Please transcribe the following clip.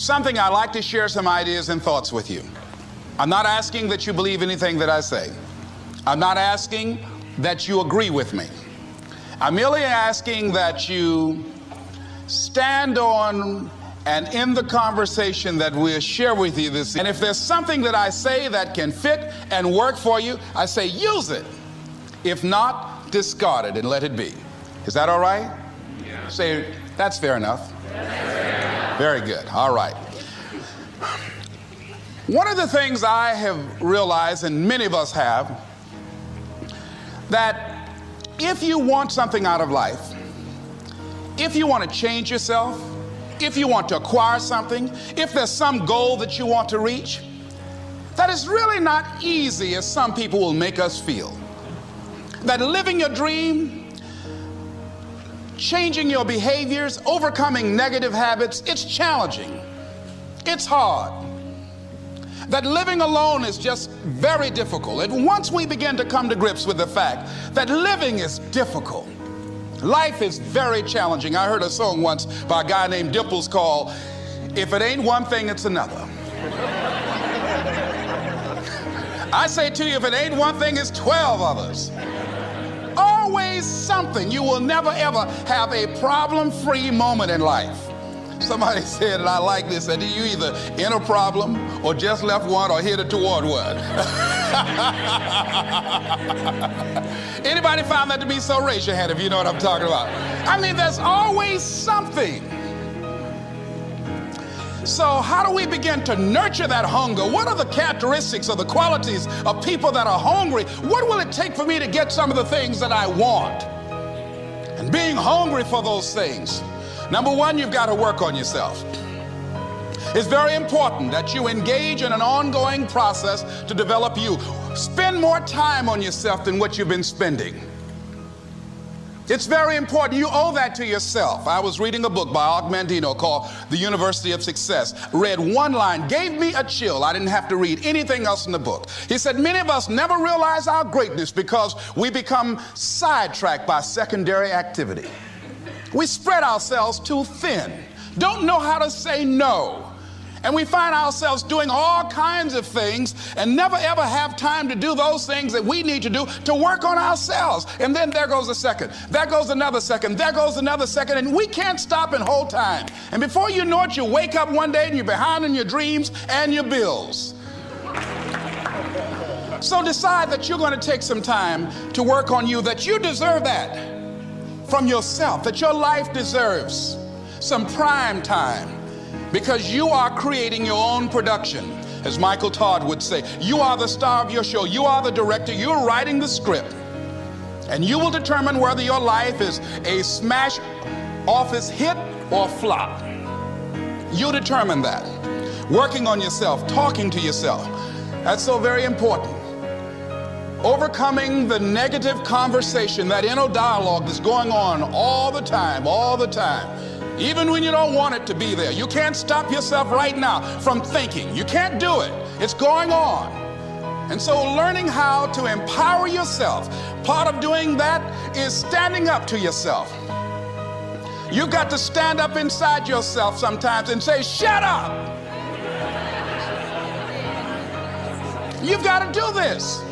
something, I'd like to share some ideas and thoughts with you. I'm not asking that you believe anything that I say. I'm not asking that you agree with me. I'm merely asking that you stand on and in the conversation that we'll share with you this evening. And if there's something that I say that can fit and work for you, I say use it. If not, discard it and let it be. Is that all right? Yeah. Say, that's fair enough. Very good. All right. One of the things I have realized, and many of us have, that if you want something out of life, if you want to change yourself, if you want to acquire something, if there's some goal that you want to reach, that is really not easy as some people will make us feel. That living your dream, changing your behaviors, overcoming negative habits, it's challenging. It's hard. That living alone is just very difficult. And once we begin to come to grips with the fact that living is difficult, life is very challenging. I heard a song once by a guy named Dimples called, "If it ain't one thing, it's another." I say to you, if it ain't one thing, it's 12 others. Always something. You will never ever have a problem-free moment in life. Somebody said, and I like this, that you either in a problem or just left one or headed toward one. Anybody found that to be so? Raise your hand if you know what I'm talking about. I mean, there's always something. So how do we begin to nurture that hunger? What are the characteristics or the qualities of people that are hungry? What will it take for me to get some of the things that I want? And being hungry for those things, number one, you've got to work on yourself. It's very important that you engage in an ongoing process to develop you. Spend more time on yourself than what you've been spending. It's very important. You owe that to yourself. I was reading a book by Og Mandino called The University of Success. Read one line, gave me a chill. I didn't have to read anything else in the book. He said, many of us never realize our greatness because we become sidetracked by secondary activity. We spread ourselves too thin, don't know how to say no. And we find ourselves doing all kinds of things and never ever have time to do those things that we need to do to work on ourselves. And then there goes a second, there goes another second, there goes another second, and we can't stop and hold time. And before you know it, you wake up one day and you're behind on your dreams and your bills. So decide that you're going to take some time to work on you, that you deserve that from yourself, that your life deserves some prime time. Because you are creating your own production. As Michael Todd would say, you are the star of your show. You are the director. You're writing the script. And you will determine whether your life is a smash office hit or flop. You determine that. Working on yourself, talking to yourself. That's so very important. Overcoming the negative conversation, that inner dialogue that's going on all the time, even when you don't want it to be there. You can't stop yourself right now from thinking. You can't do it. It's going on. And so learning how to empower yourself, part of doing that is standing up to yourself. You've got to stand up inside yourself sometimes and say, shut up. You've got to do this.